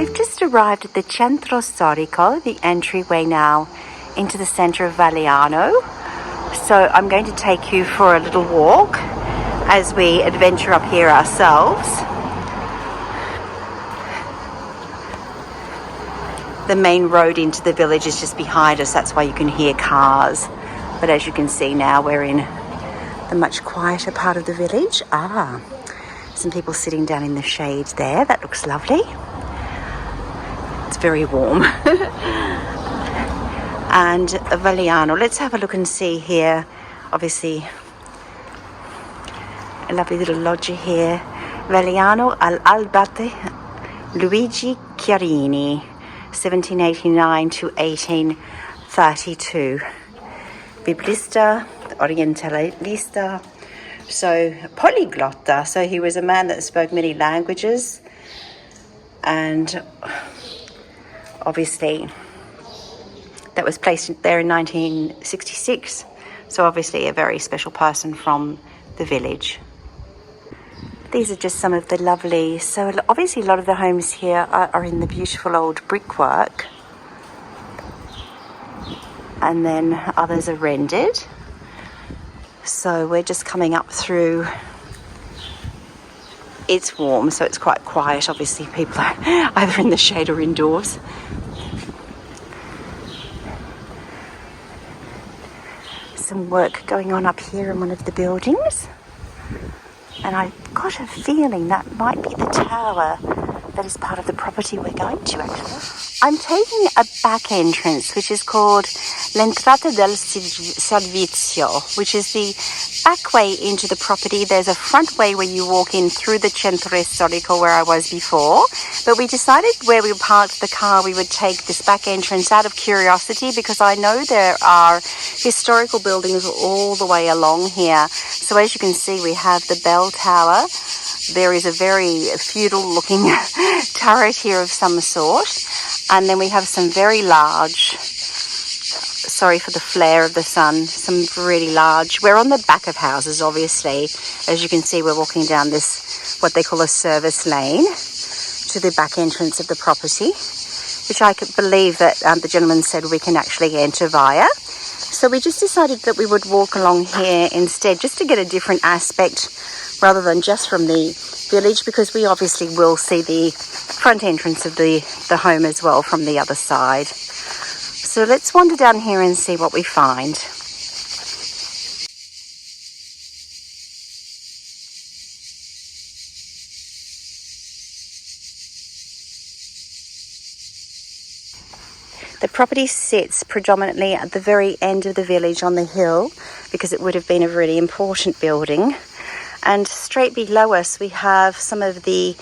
we've just arrived at the Centro Storico, the entryway now into the centre of Valiano. So I'm going to take you for a little walk as we adventure up here ourselves. The main road into the village is just behind us, that's why you can hear cars. But as you can see now, we're in the much quieter part of the village. Some people sitting down in the shade there. That looks lovely. It's very warm. And Valiano, let's have a look and see here. Obviously, a lovely little loggia here. Valiano all'Abate Luigi Chiarini, 1789 to 1832. Biblista, Orientalista, so polyglotta. So he was a man that spoke many languages, and obviously that was placed there in 1966. So obviously a very special person from the village. These are just some of the lovely, so obviously a lot of the homes here are in the beautiful old brickwork, and then others are rendered. So we're just coming up through. It's warm, so it's quite quiet. Obviously people are either in the shade or indoors. Some work going on up here in one of the buildings, and I've got a feeling that might be the tower that is part of the property we're going to, actually. I'm taking a back entrance which is called L'entrata del servizio, which is the back way into the property. There's a front way where you walk in through the Centro Storico where I was before, but we decided where we parked the car we would take this back entrance out of curiosity, because I know there are historical buildings all the way along here. So as you can see, we have the bell tower. There is a very feudal looking turret here of some sort, and then we have some very large, sorry for the flare of the sun, some really large, we're on the back of houses obviously. As you can see, we're walking down this, what they call a service lane, to the back entrance of the property, which I could believe that the gentleman said we can actually enter via. So we just decided that we would walk along here instead, just to get a different aspect rather than just from the village, because we obviously will see the front entrance of the home as well from the other side. So let's wander down here and see what we find. The property sits predominantly at the very end of the village on the hill, because it would have been a really important building. And straight below us we have some of the,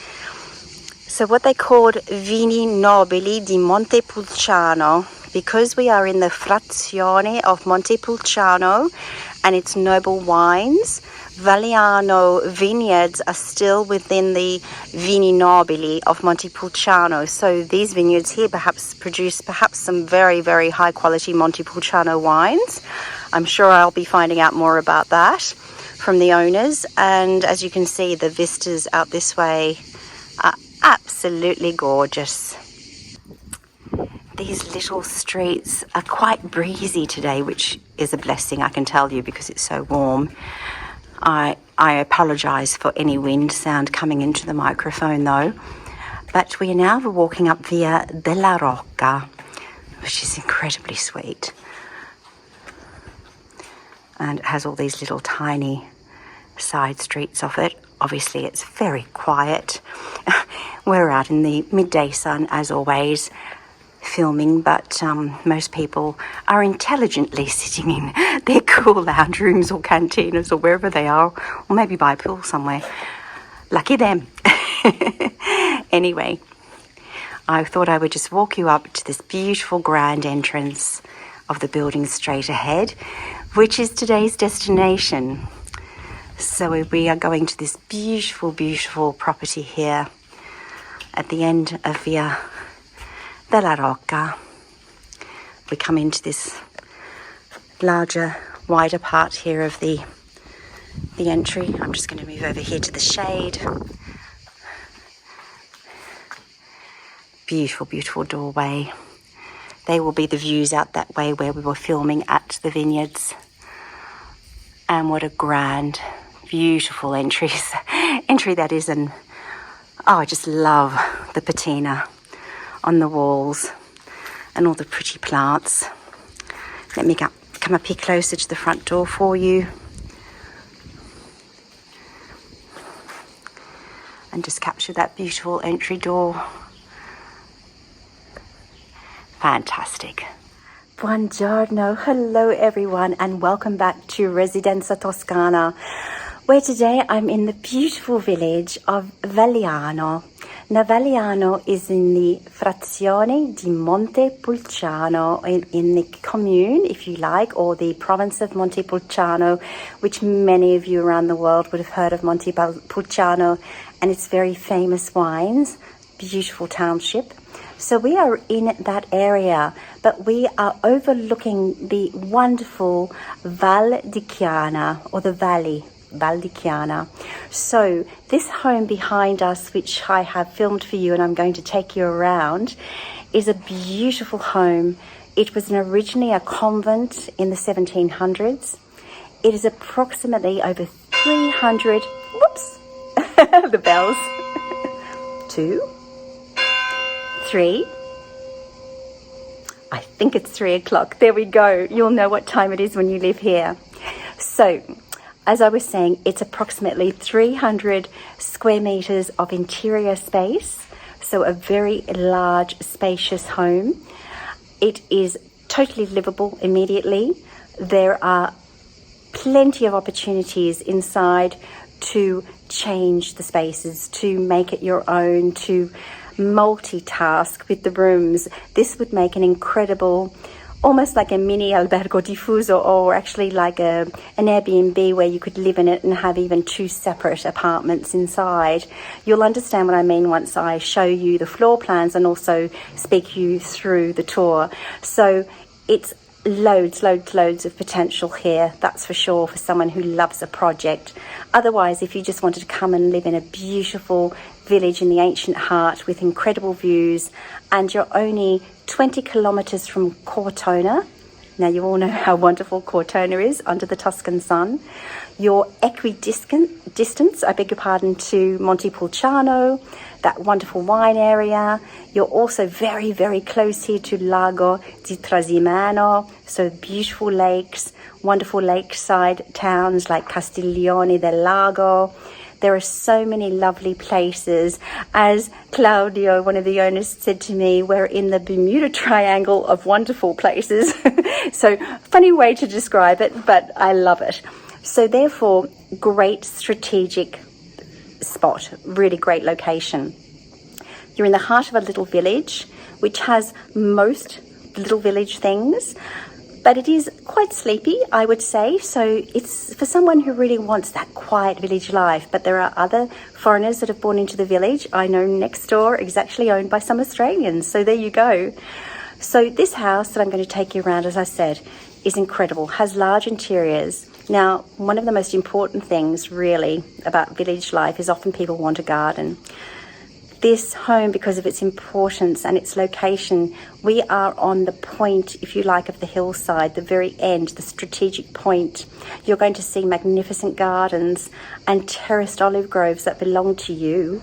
so what they called Vini Nobili di Montepulciano, because we are in the frazione of Montepulciano and its noble wines. Valiano vineyards are still within the Vini Nobili of Montepulciano. So these vineyards here perhaps produce some very, very high quality Montepulciano wines. I'm sure I'll be finding out more about that from the owners. And as you can see, the vistas out this way are absolutely gorgeous. These little streets are quite breezy today, which is a blessing, I can tell you, because it's so warm. I apologise for any wind sound coming into the microphone though. But we are now walking up Via della Rocca, which is incredibly sweet. And it has all these little tiny side streets off it. Obviously it's very quiet. We're out in the midday sun as always, filming, but most people are intelligently sitting in their cool lounge rooms or cantinas or wherever they are, or maybe by a pool somewhere. Lucky them. Anyway, I thought I would just walk you up to this beautiful grand entrance of the building straight ahead, which is today's destination. So we are going to this beautiful, beautiful property here at the end of Via della Rocca. We come into this larger, wider part here of the entry. I'm just going to move over here to the shade. beautiful, beautiful doorway. They will be the views out that way where we were filming at the vineyards. And what a grand, beautiful entry that is. And I just love the patina on the walls and all the pretty plants. Let me come up here closer to the front door for you. And just capture that beautiful entry door. Fantastic. Buongiorno, hello everyone, and welcome back to Residenza Toscana, where today I'm in the beautiful village of Valiano. Now Valiano is in the frazione di Montepulciano, in the commune, if you like, or the province of Montepulciano, which many of you around the world would have heard of Montepulciano and its very famous wines. Beautiful township. So we are in that area, but we are overlooking the wonderful Val di Chianna, or the valley, Val di Chianna. So this home behind us, which I have filmed for you and I'm going to take you around, is a beautiful home. It was originally a convent in the 1700s. It is approximately over 300, whoops, the bells, 2, 3, I think it's 3 o'clock. There we go. You'll know what time it is when you live here. So, as I was saying, it's approximately 300 square meters of interior space. So a very large, spacious home. It is totally livable immediately. There are plenty of opportunities inside to change the spaces, to make it your own, to multitask with the rooms. This would make an incredible, almost like a mini albergo diffuso, or actually like an Airbnb where you could live in it and have even 2 separate apartments inside. You'll understand what I mean once I show you the floor plans and also speak you through the tour. So it's loads of potential here, that's for sure, for someone who loves a project. Otherwise, if you just wanted to come and live in a beautiful village in the ancient heart with incredible views, and you're only 20 kilometers from Cortona. Now you all know how wonderful Cortona is under the Tuscan sun. You're equidistant, I beg your pardon, to Montepulciano, that wonderful wine area. You're also very, very close here to Lago di Trasimeno, so beautiful lakes, wonderful lakeside towns like Castiglione del Lago. There are so many lovely places. As Claudio, one of the owners, said to me, we're in the Bermuda Triangle of wonderful places. So funny way to describe it, but I love it. So therefore, great strategic spot, really great location. You're in the heart of a little village, which has most little village things, but it is quite sleepy, I would say. So it's for someone who really wants that quiet village life. But there are other foreigners that have born into the village. I know next door is actually owned by some Australians. So there you go. So this house that I'm going to take you around, as I said, is incredible, has large interiors. Now, one of the most important things really about village life is often people want a garden. This home, because of its importance and its location, we are on the point, if you like, of the hillside, the very end, the strategic point. You're going to see magnificent gardens and terraced olive groves that belong to you,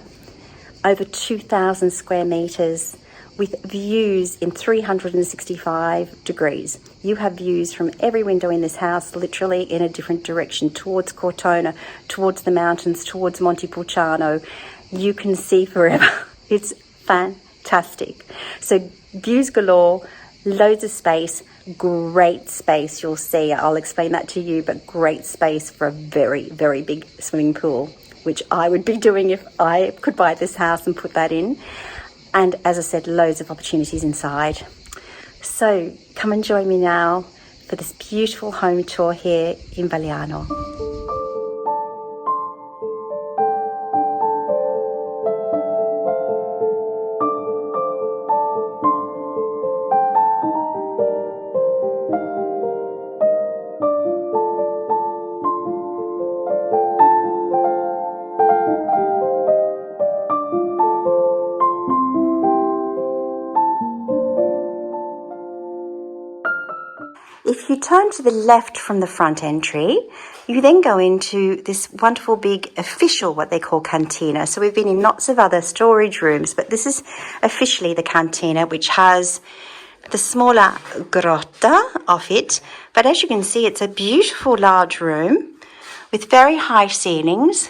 over 2,000 square meters, with views in 365 degrees. You have views from every window in this house, literally in a different direction, towards Cortona, towards the mountains, towards Montepulciano. You can see forever. It's fantastic. So views galore, loads of space, great space. You'll see, I'll explain that to you, but great space for a very, very big swimming pool, which I would be doing if I could buy this house and put that in. And as I said, loads of opportunities inside. So come and join me now for this beautiful home tour here in Valiano. If you turn to the left from the front entry, you then go into this wonderful big official, what they call cantina. So we've been in lots of other storage rooms, but this is officially the cantina, which has the smaller grotta of it. But as you can see, it's a beautiful large room with very high ceilings,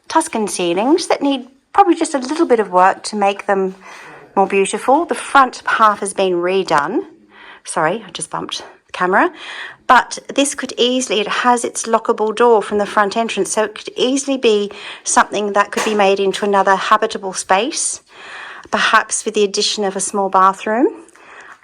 Tuscan ceilings that need probably just a little bit of work to make them more beautiful. The front half has been redone. Sorry, I just bumped the camera. But this could easily, it has its lockable door from the front entrance, so it could easily be something that could be made into another habitable space, perhaps with the addition of a small bathroom.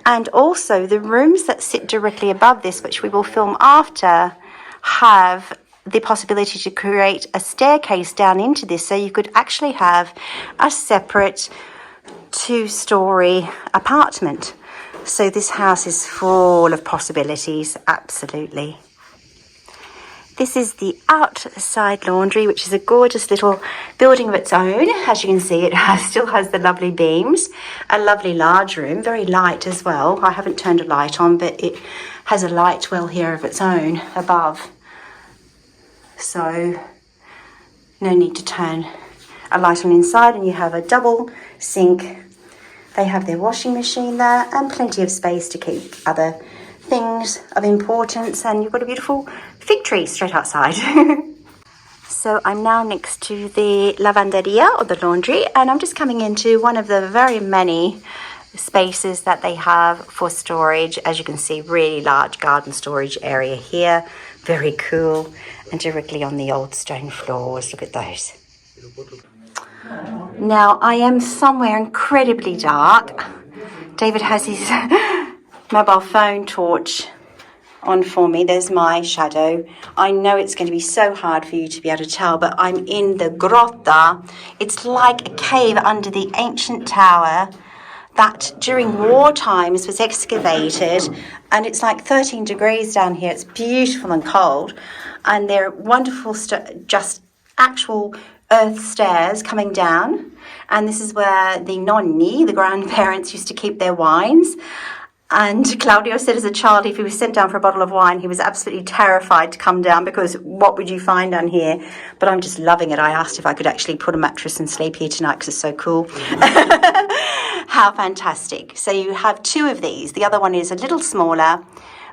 And also the rooms that sit directly above this, which we will film after, have the possibility to create a staircase down into this, so you could actually have a separate 2-story apartment. So this house is full of possibilities, absolutely. This is the outside laundry, which is a gorgeous little building of its own. As you can see, it still has the lovely beams, a lovely large room, very light as well. I haven't turned a light on, but it has a light well here of its own above. So no need to turn a light on inside, and you have a double sink. They have their washing machine there and plenty of space to keep other things of importance, and you've got a beautiful fig tree straight outside. So I'm now next to the lavanderia, or the laundry, and I'm just coming into one of the very many spaces that they have for storage. As you can see, really large garden storage area here, very cool, and directly on the old stone floors. Look at those. Now I am somewhere incredibly dark. David has his mobile phone torch on for me. There's my shadow. I know it's going to be so hard for you to be able to tell, but I'm in the grotta. It's like a cave under the ancient tower that during war times was excavated, and it's like 13 degrees down here. It's beautiful and cold, and they're wonderful, just actual earth stairs coming down. And this is where the nonni, the grandparents, used to keep their wines. And Claudio said as a child, if he was sent down for a bottle of wine, he was absolutely terrified to come down, because what would you find down here? But I'm just loving it. I asked if I could actually put a mattress and sleep here tonight, because it's so cool. How fantastic. So you have 2 of these. The other one is a little smaller,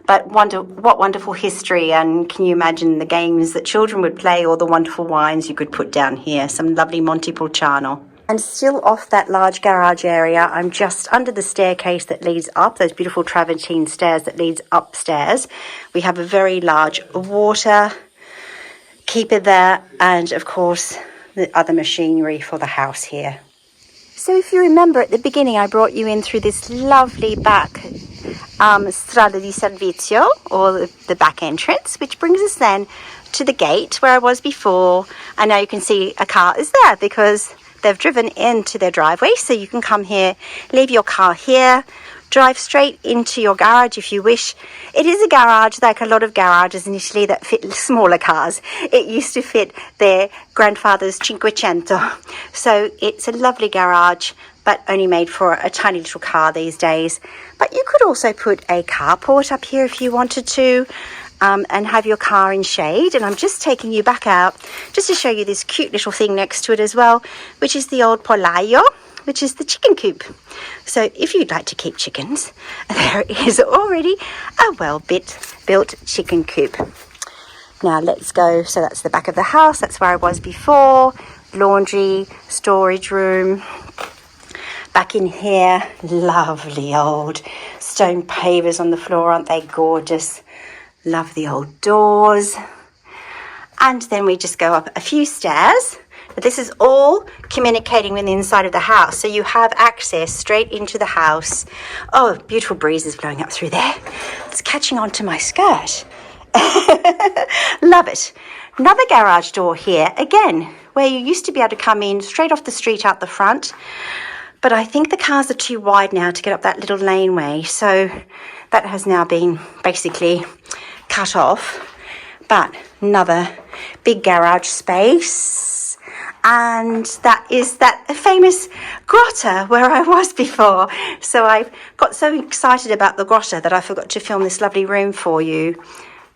but what wonderful history. And can you imagine the games that children would play, or the wonderful wines you could put down here? Some lovely Montepulciano. And still off that large garage area, I'm just under the staircase that leads up, those beautiful travertine stairs that leads upstairs. We have a very large water keeper there, and of course the other machinery for the house here. So if you remember at the beginning, I brought you in through this lovely back strada di servizio, or the back entrance, which brings us then to the gate where I was before. And now you can see a car is there because they've driven into their driveway. So you can come here, leave your car here, drive straight into your garage if you wish. It is a garage like a lot of garages in Italy that fit smaller cars. It used to fit their grandfather's Cinquecento. So it's a lovely garage, but only made for a tiny little car these days. But you could also put a carport up here if you wanted to, and have your car in shade. And I'm just taking you back out just to show you this cute little thing next to it as well, which is the old pollaio, which is the chicken coop. So if you'd like to keep chickens, there is already a well-built chicken coop. Now let's go. So that's the back of the house. That's where I was before. Laundry, storage room. Back in here, lovely old stone pavers on the floor. Aren't they gorgeous? Love the old doors. And then we just go up a few stairs. But this is all communicating with the inside of the house. So you have access straight into the house. Oh, beautiful breezes blowing up through there. It's catching on to my skirt. Love it. Another garage door here, again, where you used to be able to come in straight off the street out the front. But I think the cars are too wide now to get up that little laneway. So that has now been basically cut off. But another big garage space. And that is that famous grotto where I was before. So I got so excited about the grotto that I forgot to film this lovely room for you.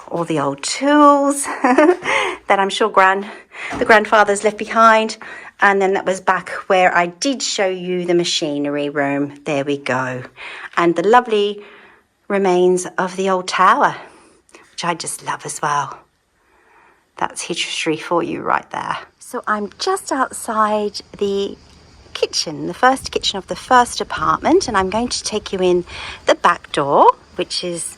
All the old tools that I'm sure the grandfathers left behind. And then that was back where I did show you the machinery room. There we go. And the lovely remains of the old tower, which I just love as well. That's history for you right there. So I'm just outside the kitchen, the first kitchen of the first apartment, and I'm going to take you in the back door, which is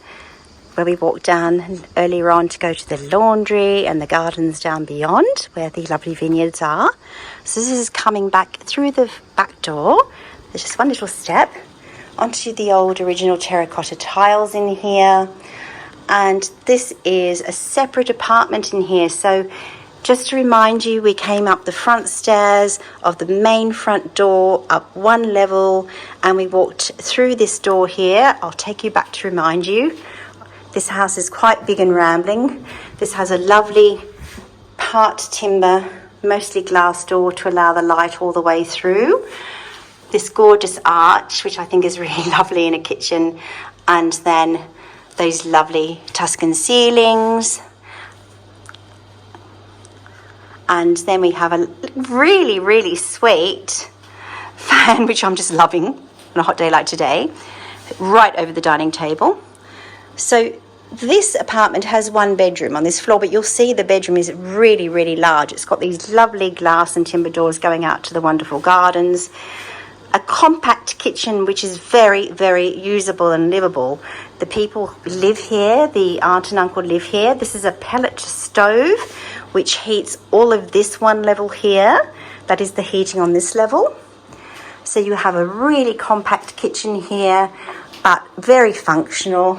where we walked down earlier on to go to the laundry and the gardens down beyond where the lovely vineyards are. So this is coming back through the back door. There's just one little step onto the old original terracotta tiles in here. And this is a separate apartment in here. So just to remind you, we came up the front stairs of the main front door, up one level, and we walked through this door here. I'll take you back to remind you. This house is quite big and rambling. This has a lovely part timber, mostly glass door to allow the light all the way through. This gorgeous arch, which I think is really lovely in a kitchen, and then those lovely Tuscan ceilings. And then we have a really, really sweet fan, which I'm just loving on a hot day like today, right over the dining table. So this apartment has one bedroom on this floor, but you'll see the bedroom is really, really large. It's got these lovely glass and timber doors going out to the wonderful gardens. A compact kitchen, which is very, very usable and livable. The people live here, the aunt and uncle live here. This is a pellet stove, which heats all of this one level here. That is the heating on this level. So you have a really compact kitchen here, but very functional.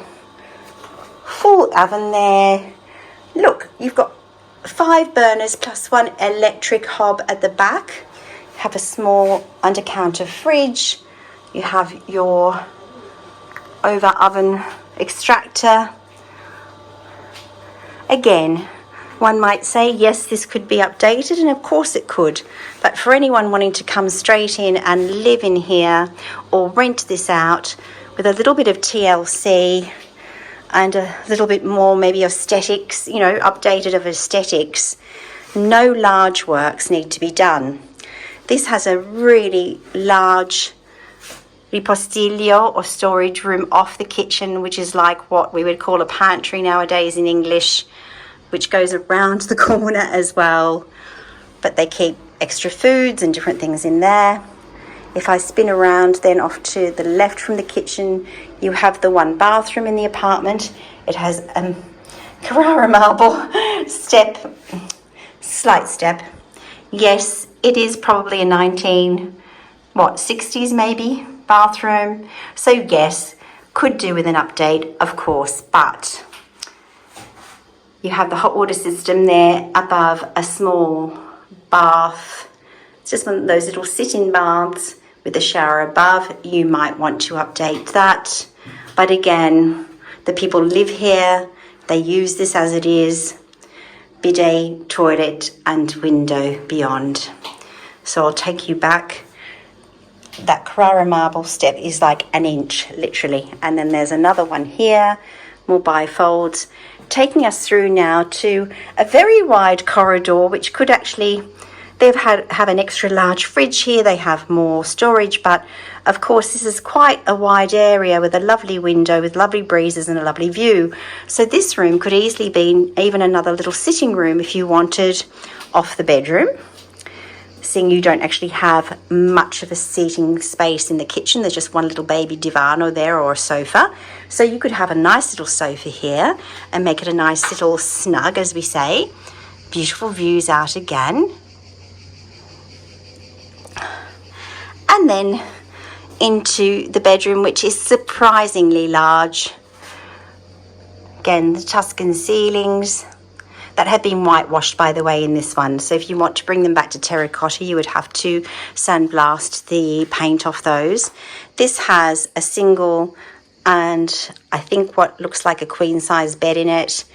Full oven there. Look, you've got 5 burners plus one electric hob at the back. You have a small under-counter fridge. You have your over oven extractor. Again, one might say, yes, this could be updated, and of course it could. But for anyone wanting to come straight in and live in here or rent this out with a little bit of TLC and a little bit more maybe aesthetics, you know, updated of aesthetics, no large works need to be done. This has a really large ripostiglio or storage room off the kitchen, which is like what we would call a pantry nowadays in English, which goes around the corner as well. But they keep extra foods and different things in there. If I spin around then off to the left from the kitchen, you have the one bathroom in the apartment. It has a Carrara marble slight step. Yes, it is probably a 60s maybe bathroom. So yes, could do with an update, of course, but you have the hot water system there above a small bath. It's just one of those little sit-in baths with a shower above. You might want to update that. But again, the people live here. They use this as it is. Bidet, toilet and window beyond. So I'll take you back. That Carrara marble step is like an inch, literally. And then there's another one here, more bifolds, taking us through now to a very wide corridor, which could actually, have an extra large fridge here. They have more storage, but of course this is quite a wide area with a lovely window with lovely breezes and a lovely view. So this room could easily be even another little sitting room if you wanted off the bedroom. Seeing you don't actually have much of a seating space in the kitchen. There's just one little baby divano there or a sofa. So you could have a nice little sofa here and make it a nice little snug, as we say. Beautiful views out again. And then into the bedroom, which is surprisingly large. Again, the Tuscan ceilings that have been whitewashed, by the way, in this one. So if you want to bring them back to terracotta, you would have to sandblast the paint off those. This has a single and I think what looks like a queen size bed in it.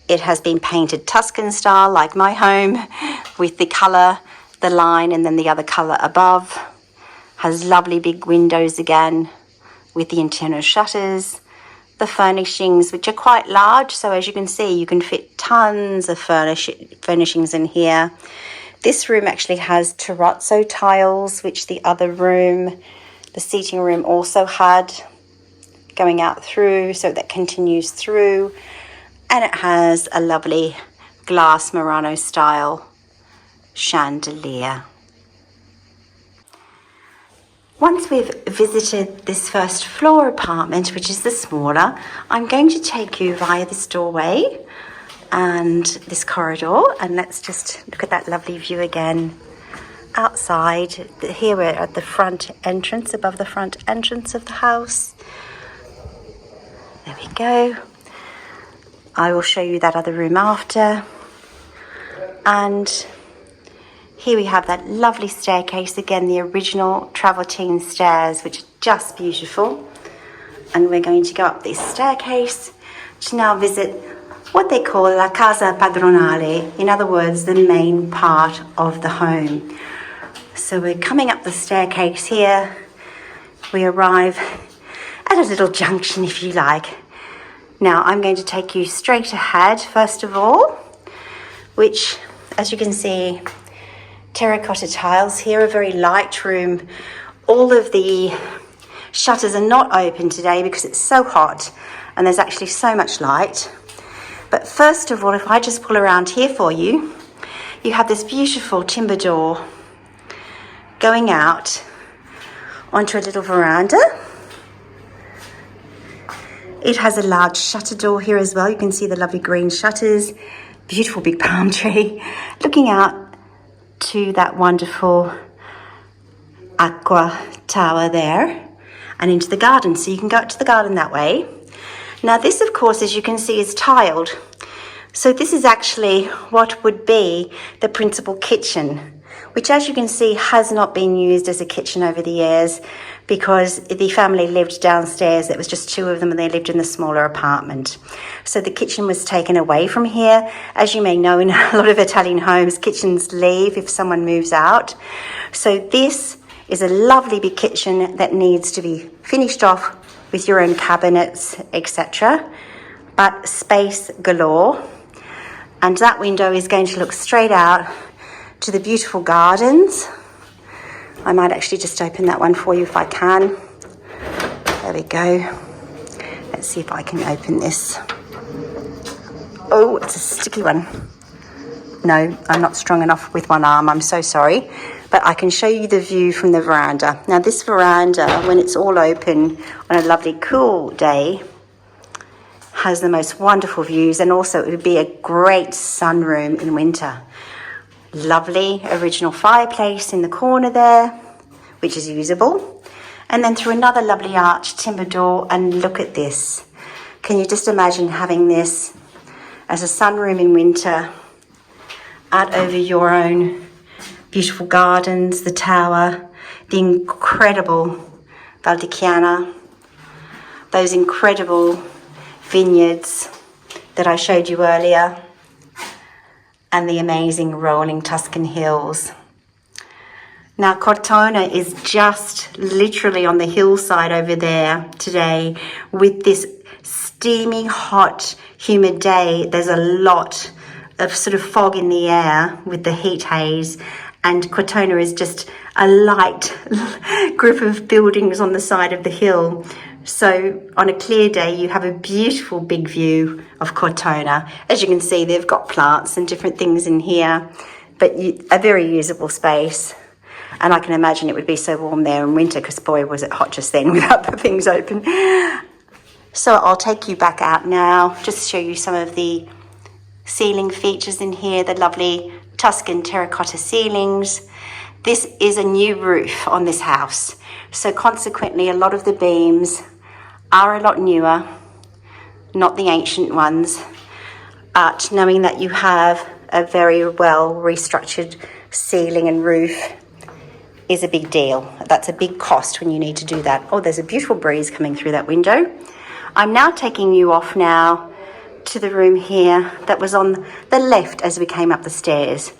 It has been painted Tuscan style, like my home, with the colour the line and then the other colour above. Has lovely big windows again with the internal shutters. The furnishings, which are quite large, so as you can see, you can fit tons of furnishings in here. This room actually has terrazzo tiles, which the other room, the seating room, also had, going out through, so that continues through. And it has a lovely glass Murano style chandelier. Once we've visited this first floor apartment, which is the smaller, I'm going to take you via this doorway and this corridor, and let's just look at that lovely view again outside. Here we're at the front entrance, above the front entrance of the house. There we go. I will show you that other room after. And here we have that lovely staircase, again, the original travertine stairs, which are just beautiful. And we're going to go up this staircase to now visit what they call la casa padronale, in other words, the main part of the home. So we're coming up the staircase here. We arrive at a little junction, if you like. Now, I'm going to take you straight ahead, first of all, which, as you can see, terracotta tiles here, a very light room. All of the shutters are not open today because it's so hot and there's actually so much light. But first of all, if I just pull around here for you, you have this beautiful timber door going out onto a little veranda. It has a large shutter door here as well. You can see the lovely green shutters, beautiful big palm tree, looking out to that wonderful aqua tower there and into the garden. So you can go up to the garden that way. Now this, of course, as you can see, is tiled. So this is actually what would be the principal kitchen, which, as you can see, has not been used as a kitchen over the years because the family lived downstairs. There was just two of them and they lived in the smaller apartment. So the kitchen was taken away from here. As you may know, in a lot of Italian homes, kitchens leave if someone moves out. So this is a lovely big kitchen that needs to be finished off with your own cabinets, etc. But space galore. And that window is going to look straight out to the beautiful gardens. I might actually just open that one for you if I can. There we go. Let's see if I can open this. Oh, it's a sticky one. No, I'm not strong enough with one arm. I'm so sorry. But I can show you the view from the veranda. Now, this veranda, when it's all open on a lovely cool day, has the most wonderful views, and also it would be a great sunroom in winter. Lovely original fireplace in the corner there, which is usable. And then through another lovely arched timber door, and look at this. Can you just imagine having this as a sunroom in winter, out over your own beautiful gardens, the tower, the incredible Val di Chianna, those incredible vineyards that I showed you earlier, and the amazing rolling Tuscan hills. Now, Cortona is just literally on the hillside over there today with this steamy, hot, humid day. There's a lot of sort of fog in the air with the heat haze, and Cortona is just a light group of buildings on the side of the hill. So on a clear day, you have a beautiful big view of Cortona. As you can see, they've got plants and different things in here, but a very usable space. And I can imagine it would be so warm there in winter because, boy, was it hot just then without the things open. So I'll take you back out now, just to show you some of the ceiling features in here, the lovely Tuscan terracotta ceilings. This is a new roof on this house. So consequently, a lot of the beams are a lot newer, not the ancient ones. But knowing that you have a very well restructured ceiling and roof is a big deal. That's a big cost when you need to do that. Oh, there's a beautiful breeze coming through that window. I'm now taking you off now to the room here that was on the left as we came up the stairs,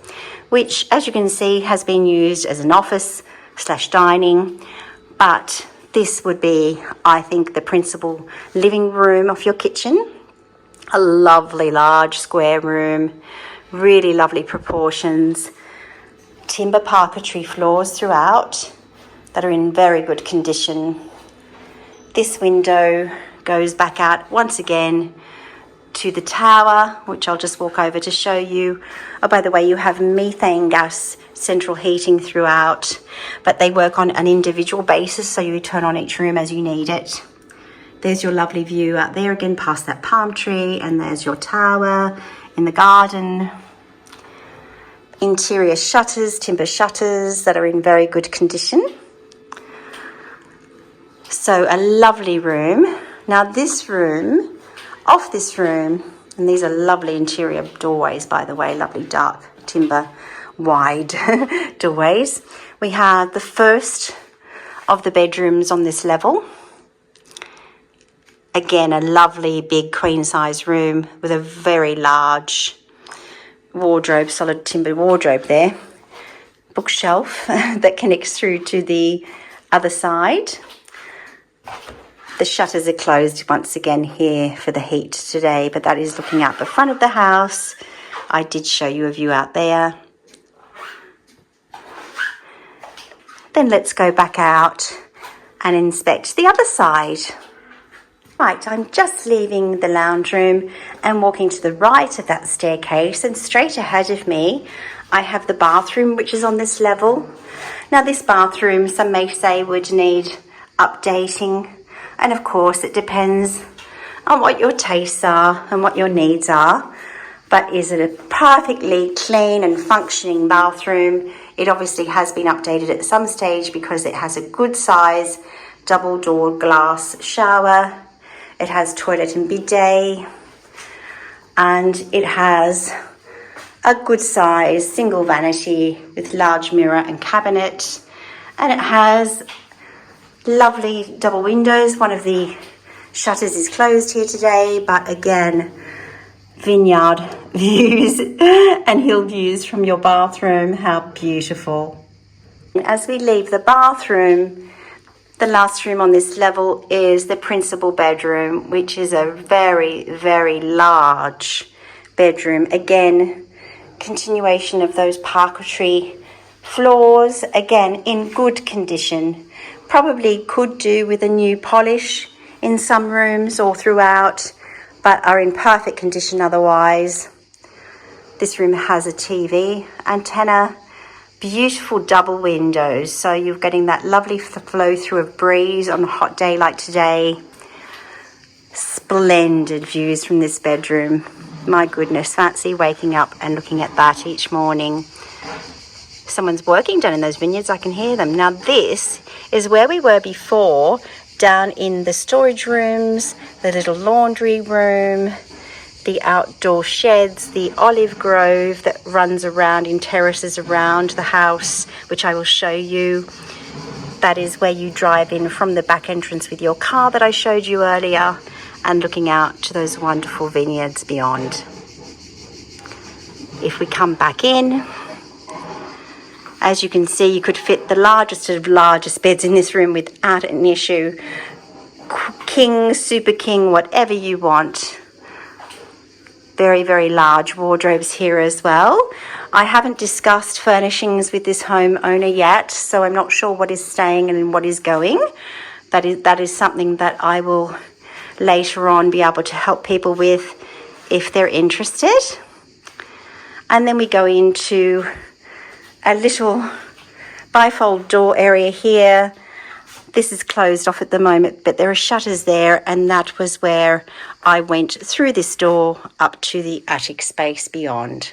which, as you can see, has been used as an office / dining, but this would be, I think, the principal living room of your kitchen. A lovely large square room, really lovely proportions, timber parquetry floors throughout that are in very good condition. This window goes back out once again to the tower, which I'll just walk over to show you. Oh, by the way, you have methane gas central heating throughout, but they work on an individual basis, so you turn on each room as you need it. There's your lovely view out there again past that palm tree, and there's your tower in the garden. Interior shutters, timber shutters that are in very good condition. So a lovely room. Now this room, off this room, and these are lovely interior doorways, by the way, lovely dark timber wide doorways. We have the first of the bedrooms on this level. Again, a lovely big queen size room with a very large wardrobe, solid timber wardrobe there. Bookshelf that connects through to the other side. The shutters are closed once again here for the heat today, but that is looking out the front of the house. I did show you a view out there. Then let's go back out and inspect the other side. Right, I'm just leaving the lounge room and walking to the right of that staircase, and straight ahead of me I have the bathroom, which is on this level. Now this bathroom, some may say, would need updating, and of course it depends on what your tastes are and what your needs are. But is it a perfectly clean and functioning bathroom? It obviously has been updated at some stage because it has a good size double door glass shower. It has toilet and bidet, and it has a good size single vanity with large mirror and cabinet, and it has lovely double windows. One of the shutters is closed here today, but again, vineyard views and hill views from your bathroom. How beautiful. As we leave the bathroom, the last room on this level is the principal bedroom, which is a very, very large bedroom. Again, continuation of those parquetry floors, again in good condition. Probably could do with a new polish in some rooms or throughout, but are in perfect condition otherwise. This room has a TV antenna. Beautiful double windows, so you're getting that lovely flow through of breeze on a hot day like today. Splendid views from this bedroom. My goodness, fancy waking up and looking at that each morning. Someone's working down in those vineyards, I can hear them. Now this is where we were before, down in the storage rooms, the little laundry room, the outdoor sheds, the olive grove that runs around in terraces around the house, which I will show you. That is where you drive in from the back entrance with your car that I showed you earlier, and looking out to those wonderful vineyards beyond. If we come back in, as you can see, you could fit the largest of largest beds in this room without an issue. King, super king, whatever you want. Very, very large wardrobes here as well. I haven't discussed furnishings with this homeowner yet, so I'm not sure what is staying and what is going. That is something that I will later on be able to help people with if they're interested. And then we go into a little bifold door area here. This is closed off at the moment, but there are shutters there, and that was where I went through this door up to the attic space beyond.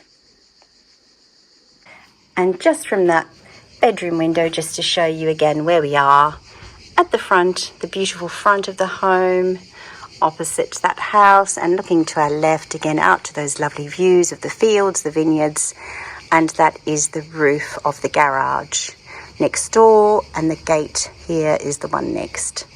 And just from that bedroom window, just to show you again where we are, at the front, the beautiful front of the home, opposite that house, and looking to our left again out to those lovely views of the fields, the vineyards, and that is the roof of the garage next door, and the gate here is the one next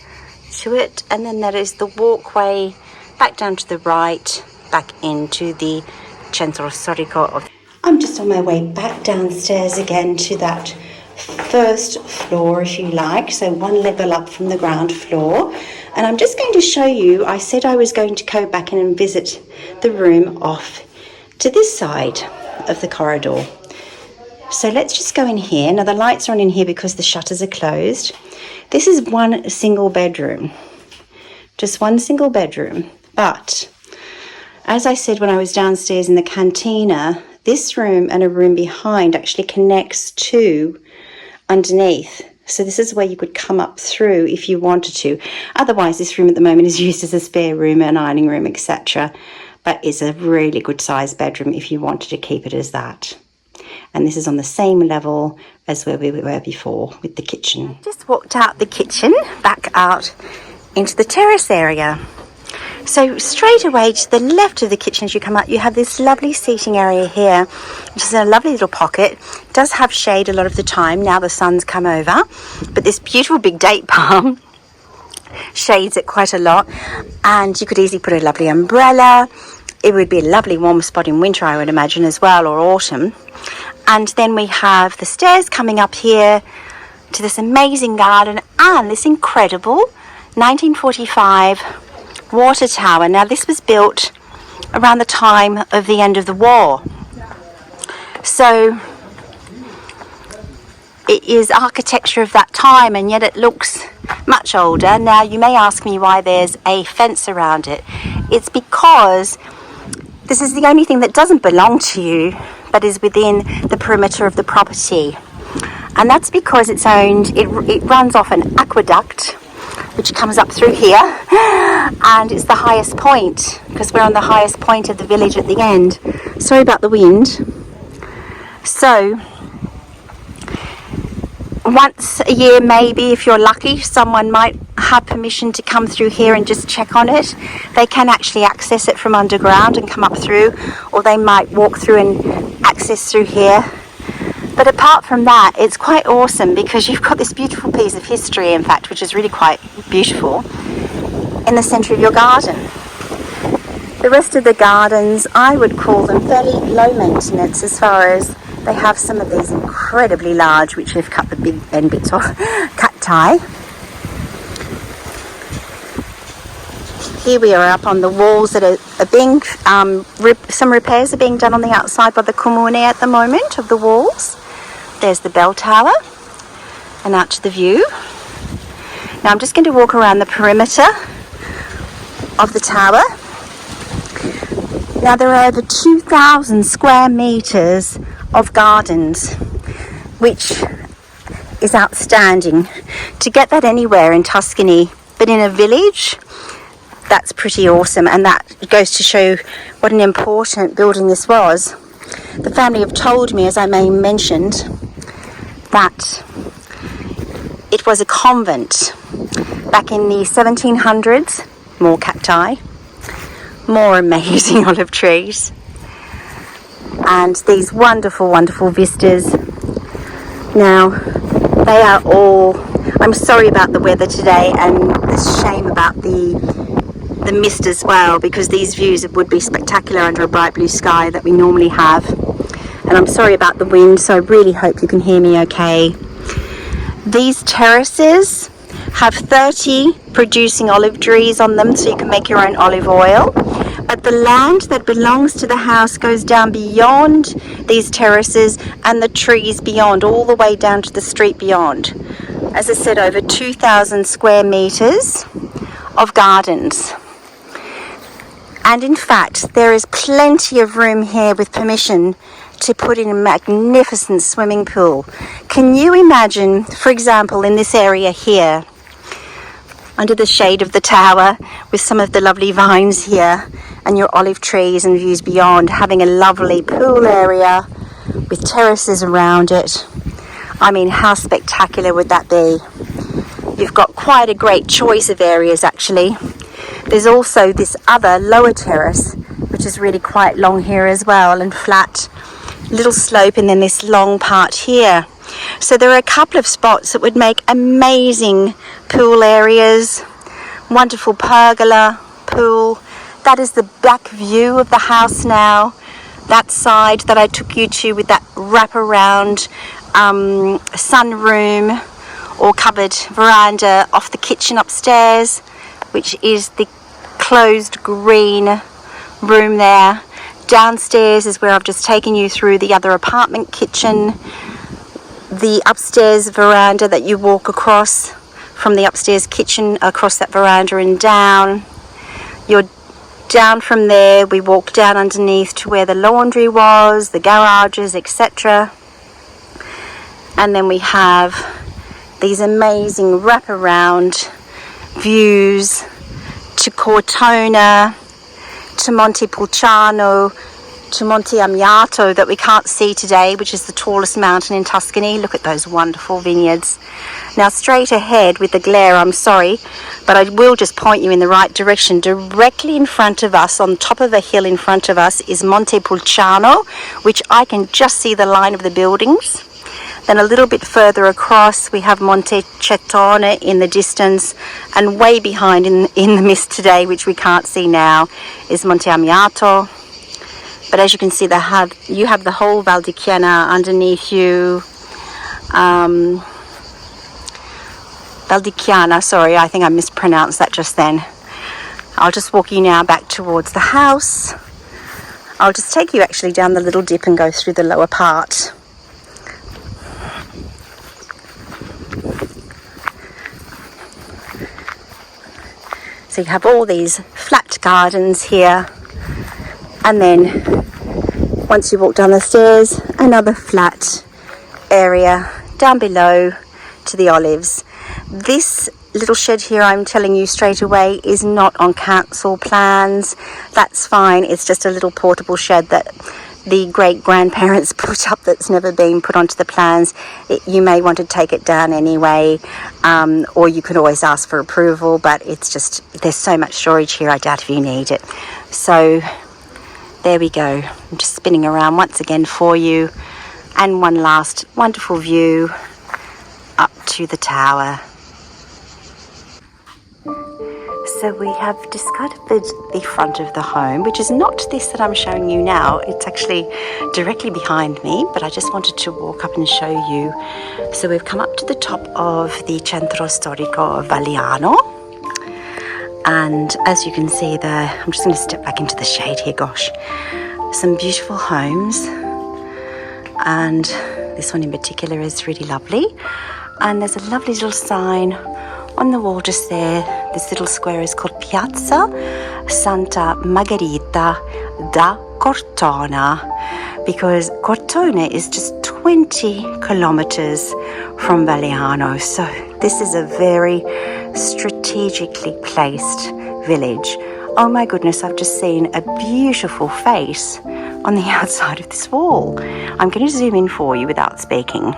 to it, and then that is the walkway back down to the right, back into the centro storico of. I'm just on my way back downstairs again to that first floor, if you like, so one level up from the ground floor. And I'm just going to show you, I said I was going to go back in and visit the room off to this side of the corridor. So let's just go in here. Now the lights are on in here because the shutters are closed. This is one single bedroom, just one single bedroom. But as I said when I was downstairs in the cantina, this room and a room behind actually connects to underneath. So this is where you could come up through if you wanted to. Otherwise, this room at the moment is used as a spare room, an ironing room, etc. But it's a really good sized bedroom if you wanted to keep it as that. And this is on the same level as where we were before with the kitchen. Just walked out the kitchen, back out into the terrace area. So straight away to the left of the kitchen as you come out, you have this lovely seating area here, which is a lovely little pocket. It does have shade a lot of the time, now the sun's come over, but this beautiful big date palm shades it quite a lot, and you could easily put a lovely umbrella. It would be a lovely warm spot in winter, I would imagine, as well, or autumn. And then we have the stairs coming up here to this amazing garden and this incredible 1945 water tower. Now this was built around the time of the end of the war, so it is architecture of that time, and yet it looks much older. Now you may ask me why there's a fence around it. It's because this is the only thing that doesn't belong to you but is within the perimeter of the property, and that's because it's owned, it runs off an aqueduct which comes up through here, and it's the highest point because we're on the highest point of the village at the end. Sorry about the wind. So once a year, maybe, if you're lucky, someone might have permission to come through here and just check on it. They can actually access it from underground and come up through, or they might walk through and access through here. But apart from that, it's quite awesome because you've got this beautiful piece of history, in fact, which is really quite beautiful, in the centre of your garden. The rest of the gardens, I would call them fairly low maintenance, as far as they have some of these incredibly large, which we've cut the big end bits off, cacti. Here we are up on the walls that are being, some repairs are being done on the outside by the comune at the moment of the walls. There's the bell tower and out to the view. Now I'm just going to walk around the perimeter of the tower. Now there are over 2,000 square metres of gardens, which is outstanding. To get that anywhere in Tuscany, but in a village, that's pretty awesome, and that goes to show what an important building this was. The family have told me, as I may mentioned, that it was a convent back in the 1700s. More cacti, more amazing olive trees, and these wonderful, wonderful vistas. Now, they are all, I'm sorry about the weather today, and it's a shame about the mist as well, because these views would be spectacular under a bright blue sky that we normally have. And I'm sorry about the wind, so I really hope you can hear me okay. These terraces have 30 producing olive trees on them, so you can make your own olive oil. But the land that belongs to the house goes down beyond these terraces and the trees beyond, all the way down to the street beyond. As I said, over 2,000 square metres of gardens. And in fact, there is plenty of room here with permission to put in a magnificent swimming pool. Can you imagine, for example, in this area here, under the shade of the tower, with some of the lovely vines here and your olive trees and views beyond, having a lovely pool area with terraces around it? I mean, how spectacular would that be? You've got quite a great choice of areas, actually. There's also this other lower terrace, which is really quite long here as well, and flat, little slope, and then this long part here. So there are a couple of spots that would make amazing pool areas. Wonderful pergola pool. That is the back view of the house now. that side that I took you to with that wraparound sunroom or covered veranda off the kitchen upstairs, which is the closed green room there. Downstairs is where I've just taken you through the other apartment kitchen. The upstairs veranda that you walk across from the upstairs kitchen, across that veranda and down. You're down from there, we walk down underneath to where the laundry was, the garages, etc. And then we have these amazing wraparound views to Cortona, to Montepulciano, to Monte Amiato that we can't see today, which is the tallest mountain in Tuscany. Look at those wonderful vineyards. Now straight ahead with the glare, I'm sorry, but I will just point you in the right direction. Directly in front of us, on top of a hill in front of us, is Montepulciano, which I can just see the line of the buildings. Then a little bit further across we have Monte Cetona in the distance, and way behind in the mist today, which we can't see now, is Monte Amiato. But as you can see, you have the whole Val di Chianna underneath you. Val di Chianna, sorry, I think I mispronounced that just then. I'll just walk you now back towards the house. I'll just take you actually down the little dip and go through the lower part. So you have all these flat gardens here, and then once you walk down the stairs, another flat area down below to the olives. This little shed here, I'm telling you straight away, is not on council plans. That's fine, it's just a little portable shed that the great-grandparents put up that's never been put onto the plans. You may want to take it down anyway, or you can always ask for approval, but it's just, there's so much storage here, I doubt if you need it. So there we go. I'm just spinning around once again for you, and one last wonderful view up to the tower. So we have discovered the front of the home, which is not this that I'm showing you now. It's actually directly behind me, but I just wanted to walk up and show you. So we've come up to the top of the Centro Storico Valiano. And as you can see there, I'm just going to step back into the shade here, gosh. Some beautiful homes. And this one in particular is really lovely. And there's a lovely little sign on the wall just there. This little square is called Piazza Santa Margherita da Cortona, because Cortona is just 20 kilometers from Valiano. So this is a very strategically placed village. Oh my goodness, I've just seen a beautiful face on the outside of this wall. I'm going to zoom in for you without speaking.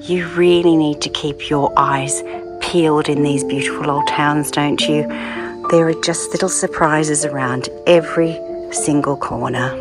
You really need to keep your eyes peeled in these beautiful old towns, don't you? There are just little surprises around every single corner.